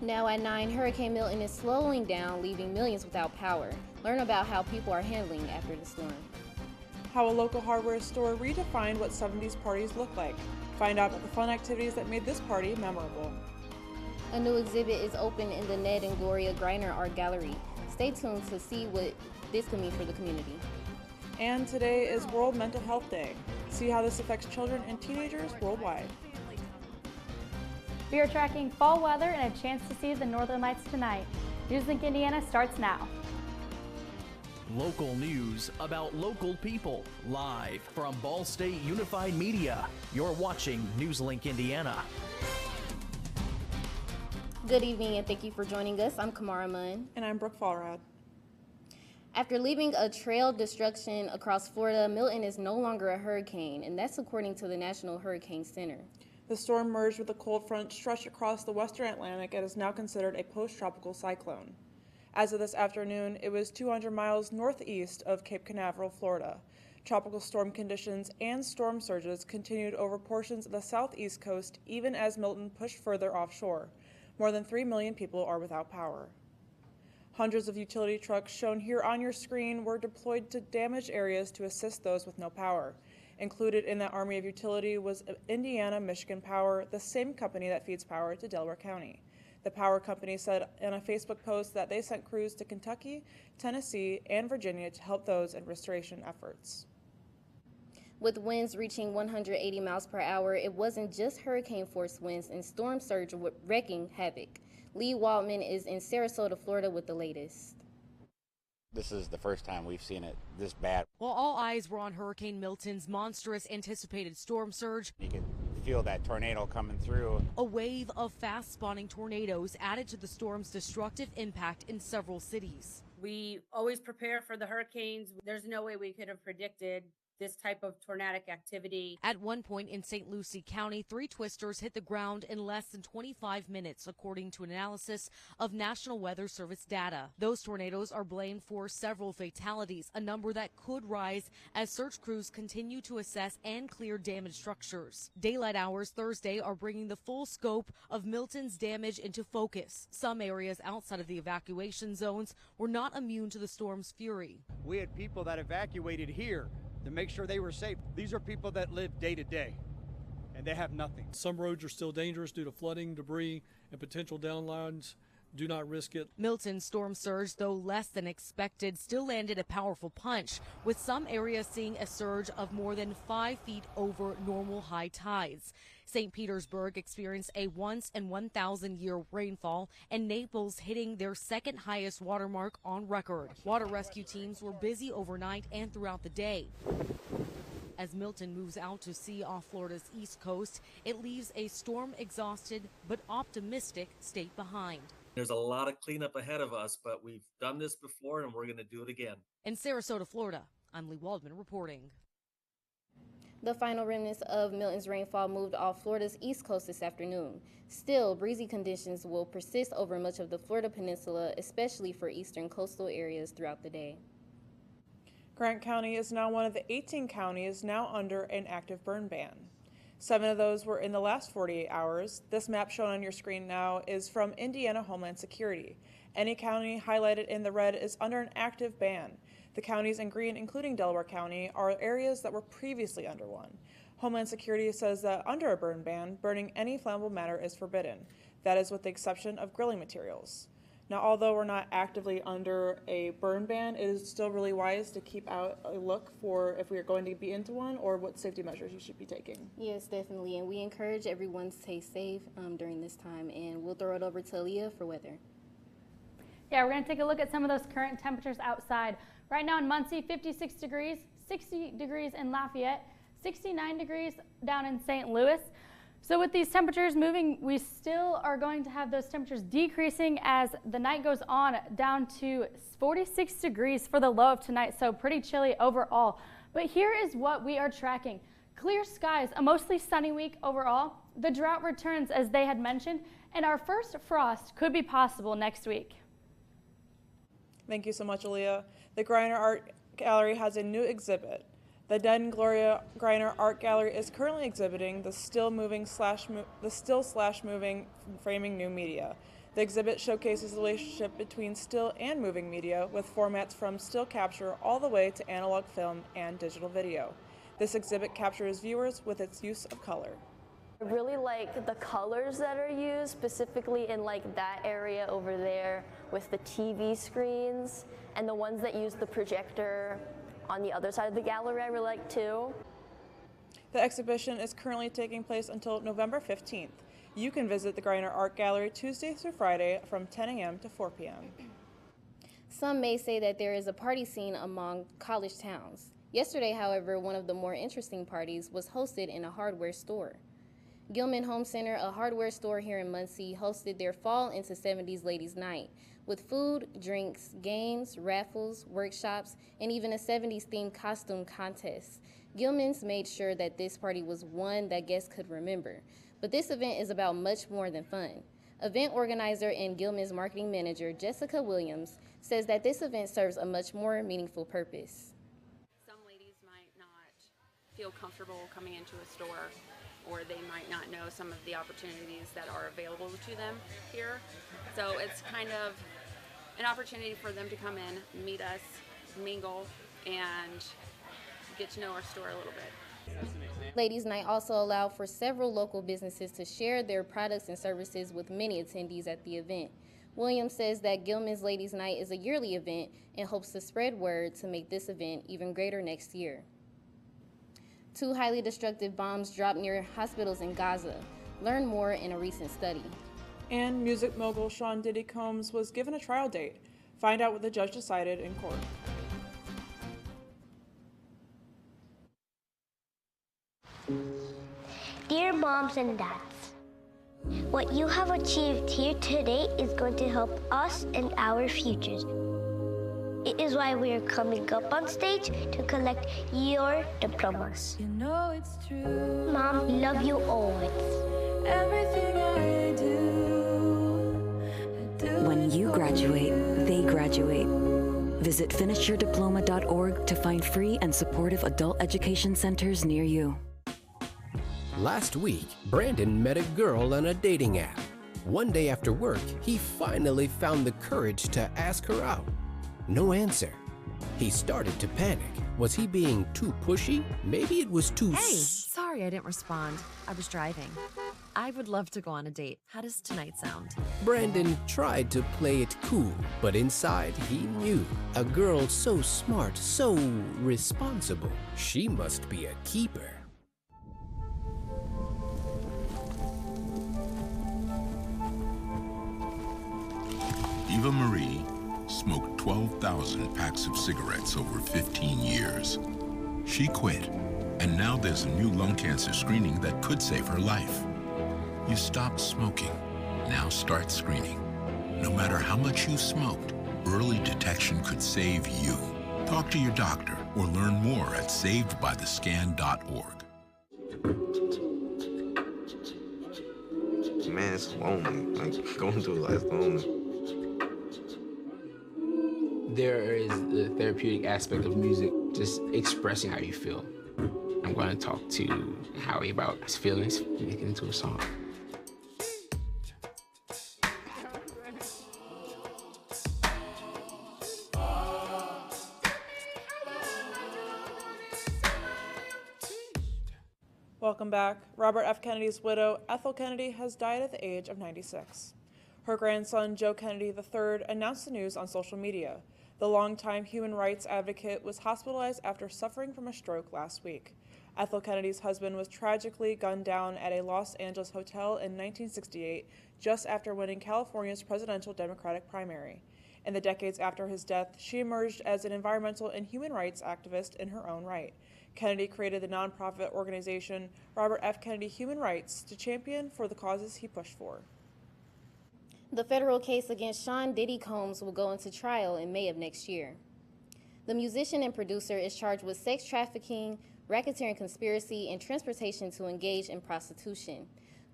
Now at 9, Hurricane Milton is slowing down, leaving millions without power. Learn about how people are handling after the storm. How a local hardware store redefined what 70s parties look like. Find out about the fun activities that made this party memorable. A new exhibit is open in the Ned and Gloria Greiner Art Gallery. Stay tuned to see what this could mean for the community. And today is World Mental Health Day. See how this affects children and teenagers worldwide. We are tracking fall weather and a chance to see the northern lights tonight. NewsLink Indiana starts now. Local news about local people, live from Ball State Unified Media. You're watching NewsLink Indiana. Good evening and thank you for joining us. I'm Kamara Munn. And I'm Brooke Fallrad. After leaving a trail of destruction across Florida, Milton is no longer a hurricane, and that's according to the National Hurricane Center. The storm merged with a cold front stretched across the western Atlantic and is now considered a post-tropical cyclone. As of this afternoon, it was 200 miles northeast of Cape Canaveral, Florida. Tropical storm conditions and storm surges continued over portions of the southeast coast even as Milton pushed further offshore. More than 3 million people are without power. Hundreds of utility trucks shown here on your screen were deployed to damaged areas to assist those with no power. Included in that army of utility was Indiana Michigan Power, the same company that feeds power to Delaware County. The power company said in a Facebook post that they sent crews to Kentucky, Tennessee, and Virginia to help those in restoration efforts. With winds reaching 180 miles per hour, it wasn't just hurricane-force winds and storm surge wreaking havoc. Lee Waldman is in Sarasota, Florida with the latest. This is the first time we've seen it this bad. While all eyes were on Hurricane Milton's monstrous anticipated storm surge, You can feel that tornado coming through. a wave of fast-spawning tornadoes added to the storm's destructive impact in several cities. We always prepare for the hurricanes. There's no way we could have predicted this type of tornadic activity. At one point in St. Lucie County, 3 twisters hit the ground in less than 25 minutes, according to an analysis of National Weather Service data. Those tornadoes are blamed for several fatalities, a number that could rise as search crews continue to assess and clear damaged structures. Daylight hours Thursday are bringing the full scope of Milton's damage into focus. Some areas outside of the evacuation zones were not immune to the storm's fury. We had people that evacuated here to make sure they were safe. These are people that live day to day, and they have nothing. Some roads are still dangerous due to flooding, debris, and potential downlines. Do not risk it. Milton's storm surge, though less than expected, still landed a powerful punch, with some areas seeing a surge of more than 5 feet over normal high tides. St. Petersburg experienced a once-in-1,000-year rainfall, and Naples hitting their second highest watermark on record. Water rescue teams were busy overnight and throughout the day. As Milton moves out to sea off Florida's east coast, it leaves a storm-exhausted but optimistic state behind. There's a lot of cleanup ahead of us, but we've done this before and we're going to do it again. In Sarasota, Florida, I'm Lee Waldman reporting. The final remnants of Milton's rainfall moved off Florida's east coast this afternoon. Still, breezy conditions will persist over much of the Florida peninsula, especially for eastern coastal areas throughout the day. Grant County is now one of the 18 counties now under an active burn ban. 7 of those were in the last 48 hours. This map shown on your screen now is from Indiana Homeland Security. Any county highlighted in the red is under an active ban. The counties in green, including Delaware County, are areas that were previously under one. Homeland Security says that under a burn ban, burning any flammable matter is forbidden. That is with the exception of grilling materials. Now, although we're not actively under a burn ban, it is still really wise to keep out a look for if we are going to be into one or what safety measures you should be taking. Yes, definitely, and we encourage everyone to stay safe during this time, and we'll throw it over to Aaliyah for weather. Yeah, we're going to take a look at some of those current temperatures outside. Right now in Muncie, 56 degrees, 60 degrees in Lafayette, 69 degrees down in St. Louis. So with these temperatures moving, we still are going to have those temperatures decreasing as the night goes on, down to 46 degrees for the low of tonight, so pretty chilly overall. But here is what we are tracking. Clear skies, a mostly sunny week overall. The drought returns as they had mentioned, and our first frost could be possible next week. Thank you so much, Aaliyah. The Greiner Art Gallery has a new exhibit. The Ned and Gloria Greiner Art Gallery is currently exhibiting the still/moving framing new media. The exhibit showcases the relationship between still and moving media, with formats from still capture all the way to analog film and digital video. This exhibit captures viewers with its use of color. I really like the colors that are used, specifically in like that area over there with the TV screens, and the ones that use the projector on the other side of the gallery I really like too. The exhibition is currently taking place until November 15th. You can visit the Greiner Art Gallery Tuesday through Friday from 10 a.m. to 4 p.m. Some may say that there is a party scene among college towns. Yesterday, however, one of the more interesting parties was hosted in a hardware store. Gilman Home Center, a hardware store here in Muncie, hosted their Fall into 70s Ladies Night with food, drinks, games, raffles, workshops, and even a 70s themed costume contest. Gilman's made sure that this party was one that guests could remember. But this event is about much more than fun. Event organizer and Gilman's marketing manager, Jessica Williams, says that this event serves a much more meaningful purpose. Some ladies might not feel comfortable coming into a store, or they might not know some of the opportunities that are available to them here. So it's kind of an opportunity for them to come in, meet us, mingle, and get to know our store a little bit. Ladies Night also allowed for several local businesses to share their products and services with many attendees at the event. Williams says that Gilman's Ladies Night is a yearly event and hopes to spread word to make this event even greater next year. 2 highly destructive bombs dropped near hospitals in Gaza. Learn more in a recent study. And music mogul Sean Diddy Combs was given a trial date. Find out what the judge decided in court. Dear moms and dads, what you have achieved here today is going to help us and our futures. It is why we are coming up on stage to collect your diplomas. You know it's true. Mom, we love you always. Everything I do When you graduate, they graduate. Visit finishyourdiploma.org to find free and supportive adult education centers near you. Last week, Brandon met a girl on a dating app. One day after work, he finally found the courage to ask her out. No answer. He started to panic. Was he being too pushy? Maybe it was too... Hey, sorry I didn't respond. I was driving. I would love to go on a date. How does tonight sound? Brandon tried to play it cool, but inside he knew. A girl so smart, so responsible. She must be a keeper. Eva Marie smoked 12,000 packs of cigarettes over 15 years. She quit, and now there's a new lung cancer screening that could save her life. You stopped smoking. Now start screening. No matter how much you smoked, early detection could save you. Talk to your doctor or learn more at savedbythescan.org. Man, it's lonely. Like, going through life lonely. There is the therapeutic aspect of music, just expressing how you feel. I'm going to talk to Howie about his feelings, make it into a song. Welcome back. Robert F. Kennedy's widow, Ethel Kennedy, has died at the age of 96. Her grandson, Joe Kennedy III, announced the news on social media. The longtime human rights advocate was hospitalized after suffering from a stroke last week. Ethel Kennedy's husband was tragically gunned down at a Los Angeles hotel in 1968, just after winning California's presidential Democratic primary. In the decades after his death, she emerged as an environmental and human rights activist in her own right. Kennedy created the nonprofit organization Robert F. Kennedy Human Rights to champion for the causes he pushed for. The federal case against Sean Diddy Combs will go into trial in May of next year. The musician and producer is charged with sex trafficking, racketeering conspiracy, and transportation to engage in prostitution.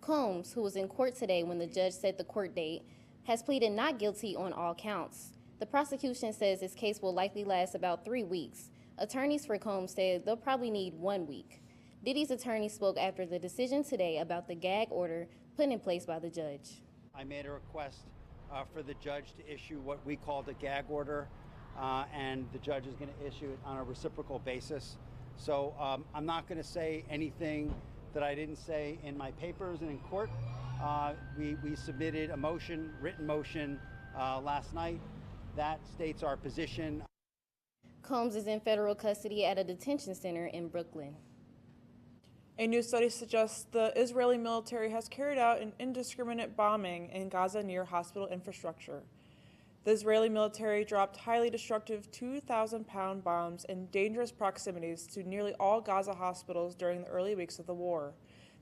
Combs, who was in court today when the judge set the court date, has pleaded not guilty on all counts. The prosecution says this case will likely last about 3 weeks. Attorneys for Combs said they'll probably need 1 week. Diddy's attorney spoke after the decision today about the gag order put in place by the judge. I made a request for the judge to issue what we called a gag order, and the judge is going to issue it on a reciprocal basis. So I'm not going to say anything that I didn't say in my papers and in court. We submitted a motion, written motion, last night that states our position. Combs is in federal custody at a detention center in Brooklyn. A new study suggests the Israeli military has carried out an indiscriminate bombing in Gaza near hospital infrastructure. The Israeli military dropped highly destructive 2,000-pound bombs in dangerous proximities to nearly all Gaza hospitals during the early weeks of the war.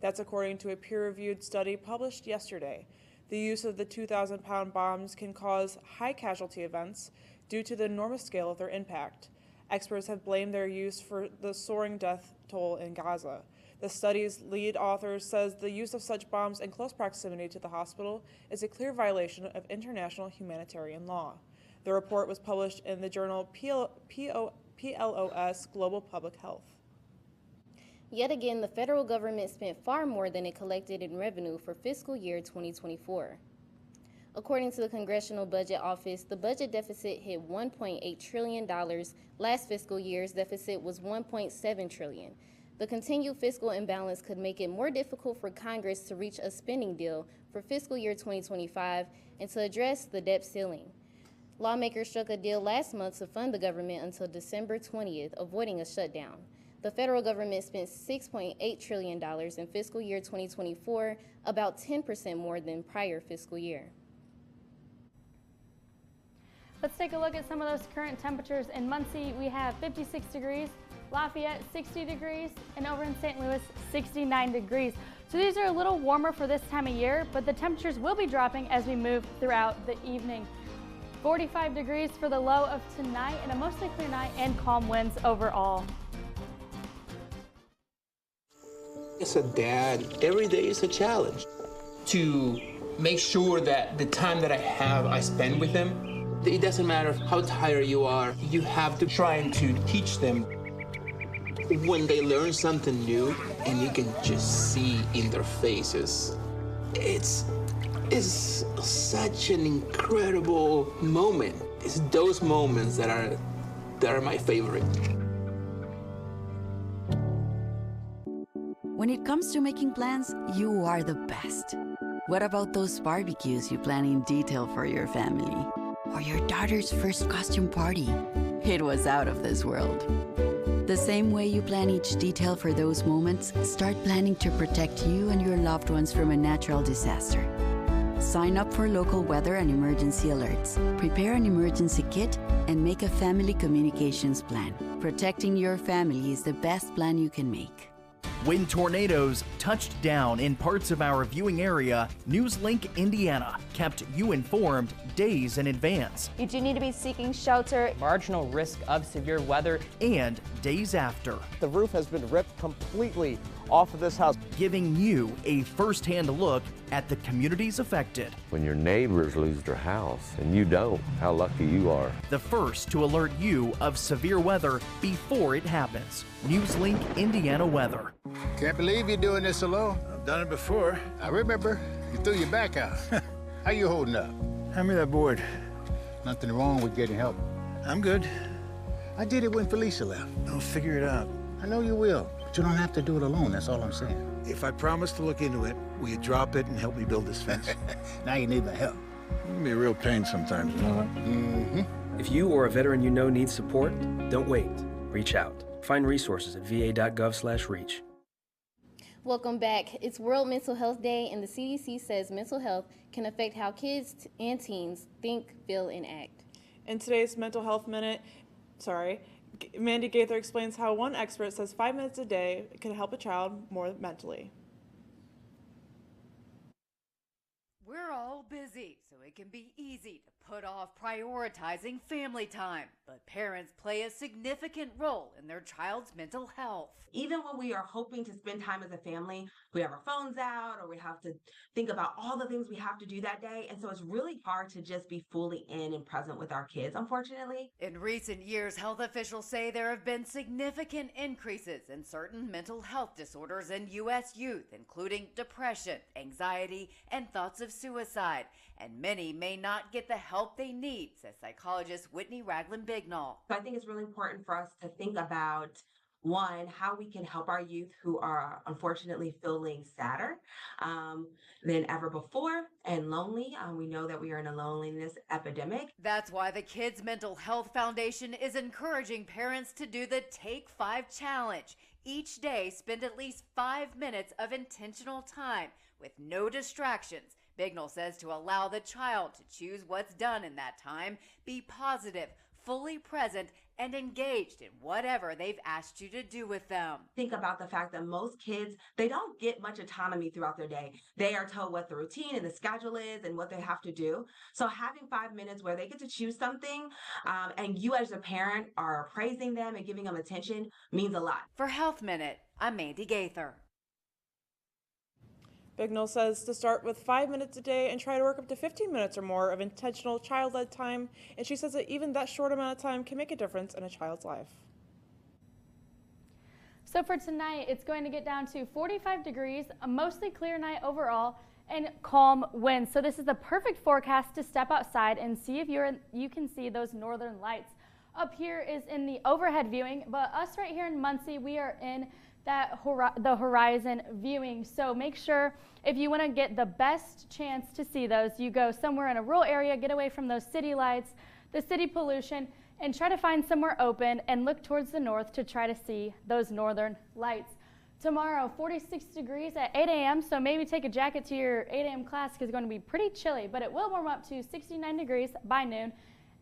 That's according to a peer-reviewed study published yesterday. The use of the 2,000-pound bombs can cause high casualty events due to the enormous scale of their impact. Experts have blamed their use for the soaring death toll in Gaza. The study's lead author says the use of such bombs in close proximity to the hospital is a clear violation of international humanitarian law. The report was published in the journal PLOS Global Public Health. Yet again, the federal government spent far more than it collected in revenue for fiscal year 2024. According to the Congressional Budget Office, the budget deficit hit $1.8 trillion. Last fiscal year's deficit was $1.7 trillion. The continued fiscal imbalance could make it more difficult for Congress to reach a spending deal for fiscal year 2025 and to address the debt ceiling. Lawmakers struck a deal last month to fund the government until December 20th, avoiding a shutdown. The federal government spent $6.8 trillion in fiscal year 2024, about 10% more than prior fiscal year. Let's take a look at some of those current temperatures. In Muncie, we have 56 degrees, Lafayette 60 degrees, and over in St. Louis 69 degrees. So these are a little warmer for this time of year, but the temperatures will be dropping as we move throughout the evening. 45 degrees for the low of tonight, and a mostly clear night and calm winds overall. As a dad, every day is a challenge. To make sure that the time that I have, I spend with them. It doesn't matter how tired you are, you have to try and to teach them. When they learn something new, and you can just see in their faces, it's such an incredible moment. It's those moments that are my favorite. When it comes to making plans, you are the best. What about those barbecues you plan in detail for your family? Or your daughter's first costume party? It was out of this world. The same way you plan each detail for those moments, start planning to protect you and your loved ones from a natural disaster. Sign up for local weather and emergency alerts. Prepare an emergency kit and make a family communications plan. Protecting your family is the best plan you can make. When tornadoes touched down in parts of our viewing area, NewsLink Indiana kept you informed days in advance. You do need to be seeking shelter. Marginal risk of severe weather. And days after. The roof has been ripped completely off of this house, giving you a first-hand look at the communities affected. When your neighbors lose their house and you don't, how lucky you are. The first to alert you of severe weather before it happens. NewsLink Indiana Weather. Can't believe you're doing this alone. I've done it before. I remember you threw your back out. How you holding up? Hand me that board. Nothing wrong with getting help. I'm good. I did it when Felicia left. I'll figure it out. I know you will, but you don't have to do it alone, that's all I'm saying. If I promise to look into it, will you drop it and help me build this fence? Now you need my help. It can be a real pain sometimes, you know what? Mm-hmm. If you or a veteran you know needs support, don't wait. Reach out. Find resources at va.gov/reach. Welcome back. It's World Mental Health Day, and the CDC says mental health can affect how kids and teens think, feel, and act. In today's Mental Health Minute, Mandy Gaither explains how one expert says 5 minutes a day can help a child more mentally. We're all busy, so it can be easy to put off prioritizing family time. But parents play a significant role in their child's mental health. Even when we are hoping to spend time as a family, we have our phones out or we have to think about all the things we have to do that day. And so it's really hard to just be fully in and present with our kids, unfortunately. In recent years, health officials say there have been significant increases in certain mental health disorders in U.S. youth, including depression, anxiety, and thoughts of suicide, and many may not get the help they need, says psychologist Whitney Ragland-Bignall. So I think it's really important for us to think about, one, how we can help our youth who are unfortunately feeling sadder than ever before and lonely. We know that we are in a loneliness epidemic. That's why the Kids Mental Health Foundation is encouraging parents to do the Take 5 Challenge. Each day, spend at least 5 minutes of intentional time with no distractions. Bignall says to allow the child to choose what's done in that time, be positive, fully present, and engaged in whatever they've asked you to do with them. Think about the fact that most kids, they don't get much autonomy throughout their day. They are told what the routine and the schedule is and what they have to do. So having 5 minutes where they get to choose something and you as a parent are praising them and giving them attention means a lot. For Health Minute, I'm Mandy Gaither. Bignall says to start with 5 minutes a day and try to work up to 15 minutes or more of intentional child-led time, and she says that even that short amount of time can make a difference in a child's life. So for tonight, it's going to get down to 45 degrees, a mostly clear night overall, and calm winds. So this is the perfect forecast to step outside and see if you can see those northern lights. Up here is in the overhead viewing, but us right here in Muncie, we are in the horizon viewing. So make sure if you want to get the best chance to see those, you go somewhere in a rural area, get away from those city lights, the city pollution, and try to find somewhere open and look towards the north to try to see those northern lights. Tomorrow, 46 degrees at 8 a.m., so maybe take a jacket to your 8 a.m. class because it's going to be pretty chilly, but it will warm up to 69 degrees by noon,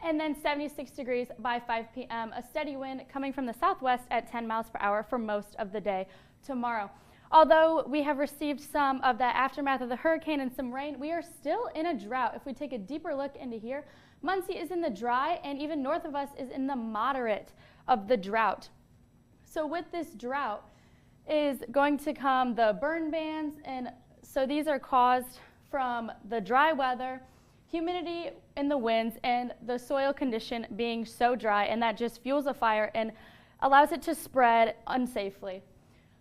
and then 76 degrees by 5 p.m. A steady wind coming from the southwest at 10 miles per hour for most of the day tomorrow. Although we have received some of that aftermath of the hurricane and some rain, we are still in a drought. If we take a deeper look into here, Muncie is in the dry, and even north of us is in the moderate of the drought. So with this drought is going to come the burn bans, and so these are caused from the dry weather, humidity in the winds, and the soil condition being so dry, and that just fuels a fire and allows it to spread unsafely.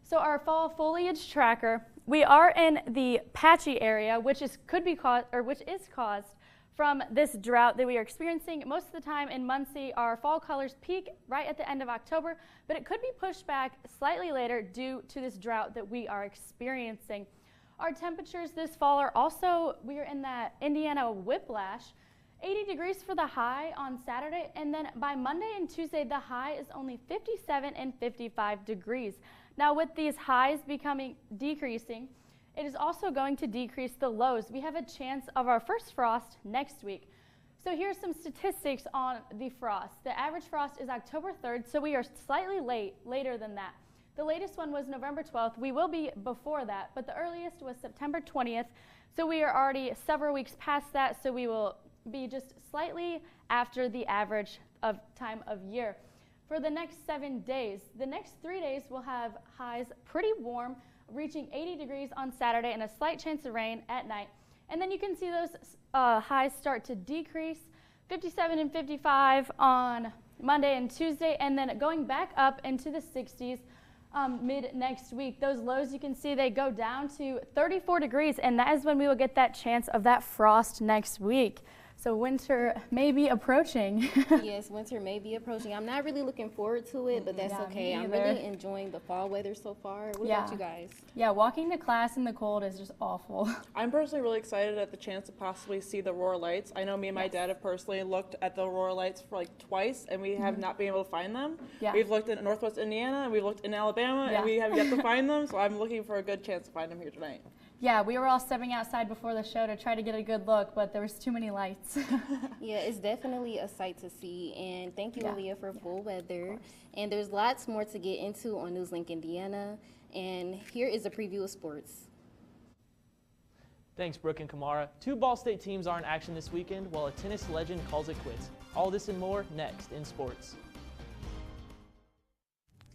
So our fall foliage tracker, we are in the patchy area, which is caused from this drought that we are experiencing. Most of the time in Muncie, our fall colors peak right at the end of October, but it could be pushed back slightly later due to this drought that we are experiencing. Our temperatures this fall are also, we are in that Indiana whiplash, 80 degrees for the high on Saturday, and then by Monday and Tuesday, the high is only 57 and 55 degrees. Now with these highs decreasing, it is also going to decrease the lows. We have a chance of our first frost next week. So here's some statistics on the frost. The average frost is October 3rd, so we are slightly later than that. The latest one was November 12th. We will be before that, but the earliest was September 20th. So we are already several weeks past that, so we will be just slightly after the average of time of year. For the next 7 days, the next 3 days will have highs pretty warm, reaching 80 degrees on Saturday and a slight chance of rain at night. And then you can see those highs start to decrease, 57 and 55 on Monday and Tuesday, and then going back up into the 60s mid next week. Those lows, you can see they go down to 34 degrees, and that is when we will get that chance of that frost next week. So winter may be approaching. Yes, winter may be approaching. I'm not really looking forward to it, but that's okay. I'm really enjoying the fall weather so far. What about you guys? Yeah, walking to class in the cold is just awful. I'm personally really excited at the chance to possibly see the Aurora Lights. I know me and my dad have personally looked at the Aurora Lights for like twice, and we have not been able to find them. Yeah. We've looked in Northwest Indiana, and we've looked in Alabama, and we have yet to find them, so I'm looking for a good chance to find them here tonight. Yeah, we were all stepping outside before the show to try to get a good look, but there was too many lights. Yeah, it's definitely a sight to see, and thank you, Aaliyah, for full weather. And there's lots more to get into on NewsLink Indiana, and here is a preview of sports. Thanks, Brooke and Kamara. 2 Ball State teams are in action this weekend, while a tennis legend calls it quits. All this and more next in sports.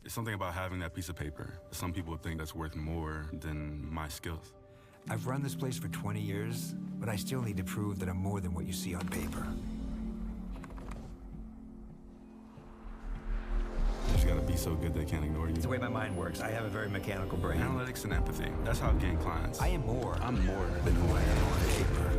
It's something about having that piece of paper. Some people think that's worth more than my skills. I've run this place for 20 years, but I still need to prove that I'm more than what you see on paper. You just gotta be so good they can't ignore you. It's the way my mind works. I have a very mechanical brain. Analytics and empathy. That's how I've gained clients. I am more. I'm more than who I am on paper. paper.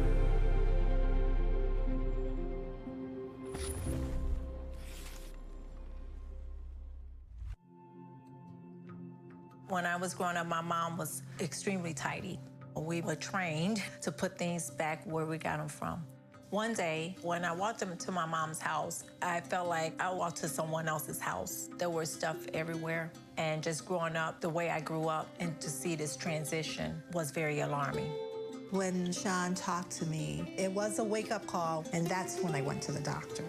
When I was growing up, my mom was extremely tidy. We were trained to put things back where we got them from. One day, when I walked into my mom's house, I felt like I walked to someone else's house. There was stuff everywhere. And just growing up the way I grew up and to see this transition was very alarming. When Sean talked to me, it was a wake-up call, and that's when I went to the doctor.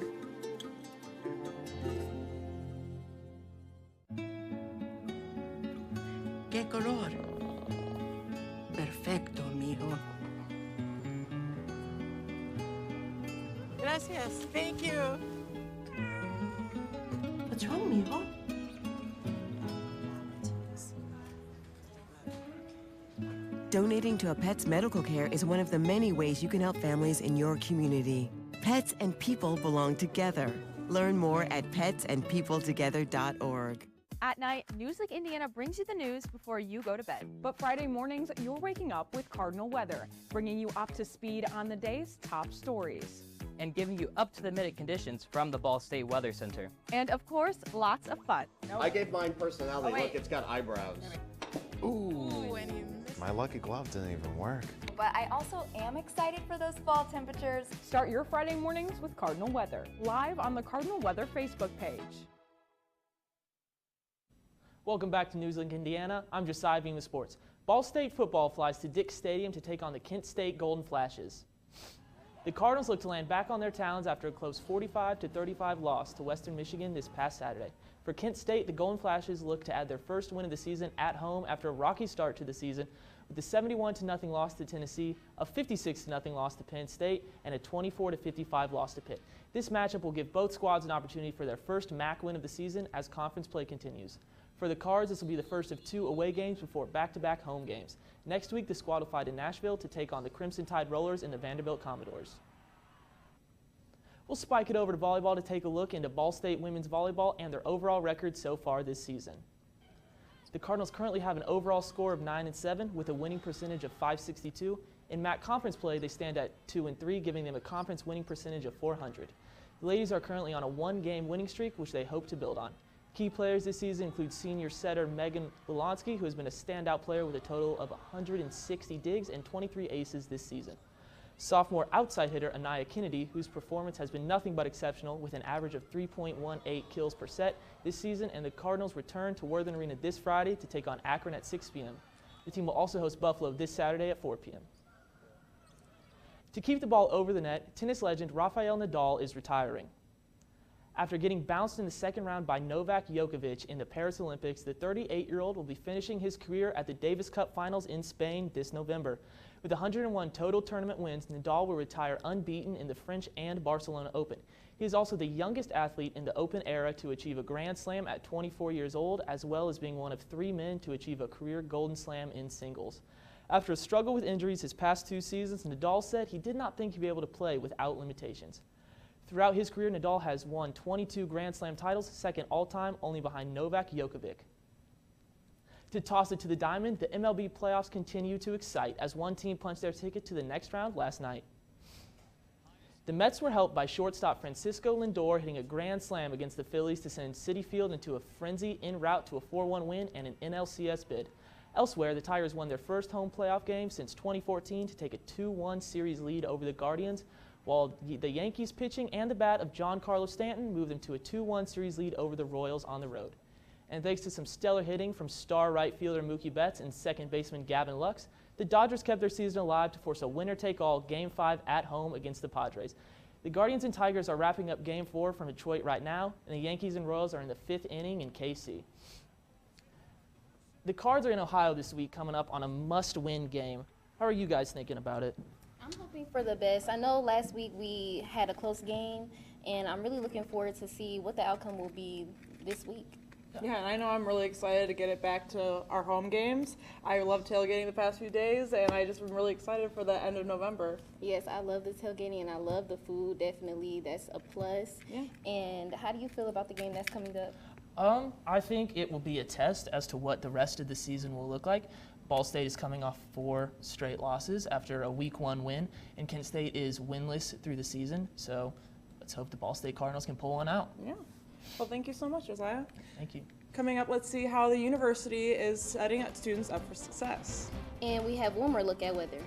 ¿Qué color? Perfecto, mijo. Gracias. Thank you. What's wrong, mijo? Donating to a pet's medical care is one of the many ways you can help families in your community. Pets and people belong together. Learn more at petsandpeopletogether.org. At night, NewsLink Indiana brings you the news before you go to bed. But Friday mornings, you're waking up with Cardinal Weather, bringing you up to speed on the day's top stories. And giving you up-to-the-minute conditions from the Ball State Weather Center. And of course, lots of fun. I gave mine personality. Look, it's got eyebrows. Ooh, my lucky glove didn't even work. But I also am excited for those fall temperatures. Start your Friday mornings with Cardinal Weather, live on the Cardinal Weather Facebook page. Welcome back to NewsLink Indiana. I'm Josiah Beam with Sports. Ball State football flies to Dick Stadium to take on the Kent State Golden Flashes. The Cardinals look to land back on their talons after a close 45-35 loss to Western Michigan this past Saturday. For Kent State, the Golden Flashes look to add their first win of the season at home after a rocky start to the season with a 71-0 loss to Tennessee, a 56-0 loss to Penn State, and a 24-55 loss to Pitt. This matchup will give both squads an opportunity for their first MAC win of the season as conference play continues. For the Cards, this will be the first of 2 away games before back-to-back home games. Next week, the squad will fly to Nashville to take on the Crimson Tide Rollers and the Vanderbilt Commodores. We'll spike it over to volleyball to take a look into Ball State women's volleyball and their overall record so far this season. The Cardinals currently have an overall score of 9-7 with a winning percentage of .562. In MAC conference play, they stand at 2-3, giving them a conference winning percentage of .400. The ladies are currently on a 1-game winning streak, which they hope to build on. Key players this season include senior setter Megan Bolonsky, who has been a standout player with a total of 160 digs and 23 aces this season. Sophomore outside hitter Anaya Kennedy, whose performance has been nothing but exceptional with an average of 3.18 kills per set this season, and the Cardinals return to Worthen Arena this Friday to take on Akron at 6 p.m. The team will also host Buffalo this Saturday at 4 p.m. To keep the ball over the net, tennis legend Rafael Nadal is retiring. After getting bounced in the second round by Novak Djokovic in the Paris Olympics, the 38-year-old will be finishing his career at the Davis Cup Finals in Spain this November. With 101 total tournament wins, Nadal will retire unbeaten in the French and Barcelona Open. He is also the youngest athlete in the Open era to achieve a Grand Slam at 24 years old, as well as being one of 3 men to achieve a career Golden Slam in singles. After a struggle with injuries his past 2 seasons, Nadal said he did not think he'd be able to play without limitations. Throughout his career, Nadal has won 22 Grand Slam titles, second all-time, only behind Novak Djokovic. To toss it to the diamond, the MLB playoffs continue to excite as one team punched their ticket to the next round last night. The Mets were helped by shortstop Francisco Lindor hitting a grand slam against the Phillies to send Citi Field into a frenzy en route to a 4-1 win and an NLCS bid. Elsewhere, the Tigers won their first home playoff game since 2014 to take a 2-1 series lead over the Guardians, while the Yankees pitching and the bat of Giancarlo Stanton moved them to a 2-1 series lead over the Royals on the road. And thanks to some stellar hitting from star right fielder Mookie Betts and second baseman Gavin Lux, the Dodgers kept their season alive to force a winner-take-all Game 5 at home against the Padres. The Guardians and Tigers are wrapping up Game 4 from Detroit right now, and the Yankees and Royals are in the 5th inning in KC. The Cards are in Ohio this week coming up on a must-win game. How are you guys thinking about it? I'm hoping for the best. I know last week we had a close game, and I'm really looking forward to see what the outcome will be this week. Yeah, and I know I'm really excited to get it back to our home games. I love tailgating the past few days, and I just am really excited for the end of November. Yes, I love the tailgating, and I love the food. Definitely, that's a plus. Yeah. And how do you feel about the game that's coming up? I think it will be a test as to what the rest of the season will look like. Ball State is coming off 4 straight losses after a Week 1 win, and Kent State is winless through the season. So let's hope the Ball State Cardinals can pull one out. Yeah. Well, thank you so much, Josiah. Thank you. Coming up, let's see how the university is setting students up for success. And we have one more look at weather.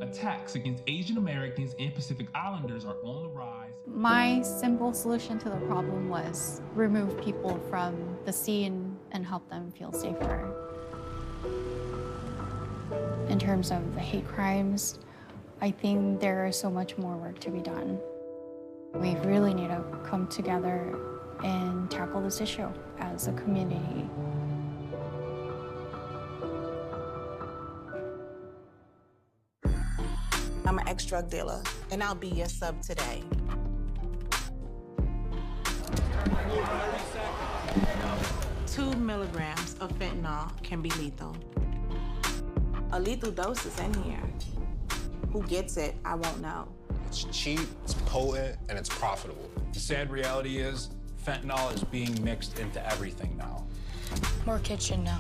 Attacks against Asian Americans and Pacific Islanders are on the rise. My simple solution to the problem was remove people from the scene and help them feel safer. In terms of the hate crimes, I think there is so much more work to be done. We really need to come together and tackle this issue as a community. I'm an ex-drug dealer, and I'll be your sub today. Two milligrams of fentanyl can be lethal. A lethal dose is in here. Who gets it, I won't know. It's cheap, it's potent, and it's profitable. The sad reality is, fentanyl is being mixed into everything now. More kids should know.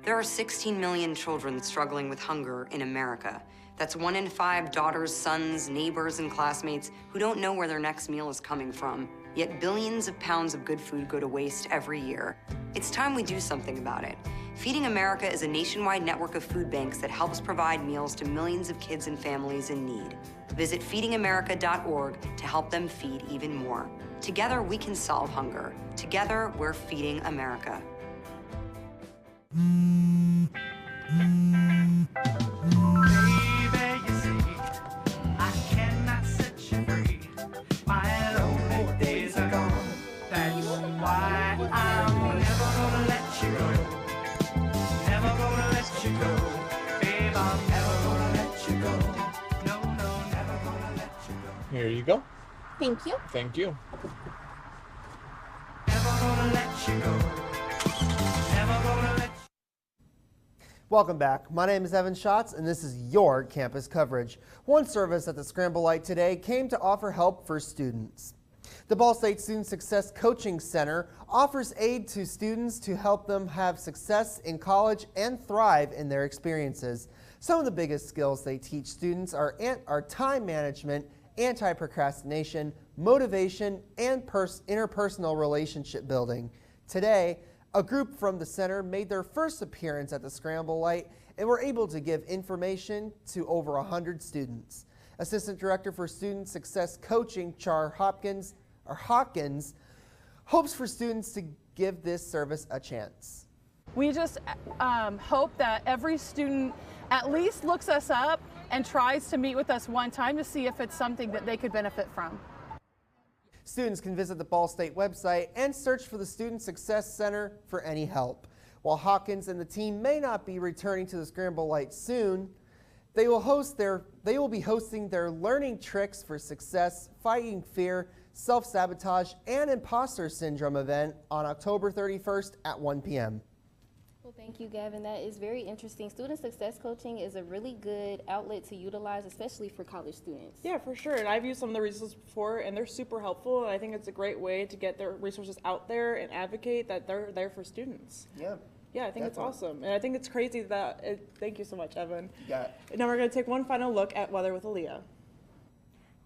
There are 16 million children struggling with hunger in America. That's 1 in 5 daughters, sons, neighbors, and classmates who don't know where their next meal is coming from. Yet billions of pounds of good food go to waste every year. It's time we do something about it. Feeding America is a nationwide network of food banks that helps provide meals to millions of kids and families in need. Visit feedingamerica.org to help them feed even more. Together, we can solve hunger. Together, we're feeding America. Here you go. Thank you. Thank you. Welcome back. My name is Evan Schatz, and this is your campus coverage. One service at the Scramble Light today came to offer help for students. The Ball State Student Success Coaching Center offers aid to students to help them have success in college and thrive in their experiences. Some of the biggest skills they teach students are time management, anti-procrastination, motivation, and interpersonal relationship building. Today, a group from the center made their first appearance at the Scramble Light and were able to give information to over 100 students. Assistant Director for Student Success Coaching, Char Hawkins, hopes for students to give this service a chance. We just hope that every student at least looks us up and tries to meet with us one time to see if it's something that they could benefit from. Students can visit the Ball State website and search for the Student Success Center for any help. While Hawkins and the team may not be returning to the Scramble Light soon, they will be hosting their Learning Tricks for Success, Fighting Fear, Self-Sabotage, and Imposter Syndrome event on October 31st at 1 p.m. Well, thank you, Gavin. That is very interesting. Student success coaching is a really good outlet to utilize, especially for college students. Yeah, for sure. And I've used some of the resources before, and they're super helpful. And I think it's a great way to get their resources out there and advocate that they're there for students. Yeah. Yeah, I think it's awesome. And I think it's crazy that, thank you so much, Evan. Yeah. And now we're going to take one final look at weather with Aaliyah.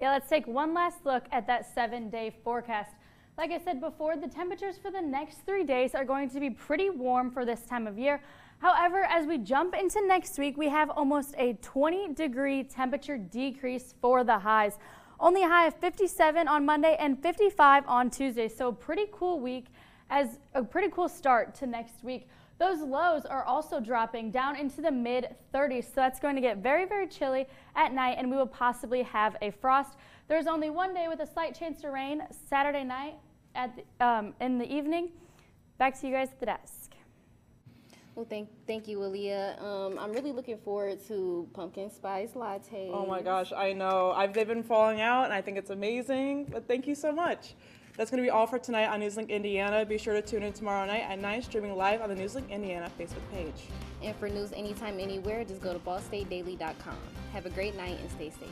Yeah, let's take one last look at that 7-day forecast. Like I said before, the temperatures for the next 3 days are going to be pretty warm for this time of year. However, as we jump into next week, we have almost a 20-degree temperature decrease for the highs. Only a high of 57 on Monday and 55 on Tuesday. So a pretty cool week, as a pretty cool start to next week. Those lows are also dropping down into the mid-30s, so that's going to get very, very chilly at night, and we will possibly have a frost. There's only one day with a slight chance to rain, Saturday night in the evening. Back to you guys at the desk. Well, thank you, Aaliyah. I'm really looking forward to pumpkin spice lattes. Oh my gosh, I know. They've been falling out, and I think it's amazing, but thank you so much. That's going to be all for tonight on NewsLink Indiana. Be sure to tune in tomorrow night at 9, streaming live on the NewsLink Indiana Facebook page. And for news anytime, anywhere, just go to ballstatedaily.com. Have a great night and stay safe.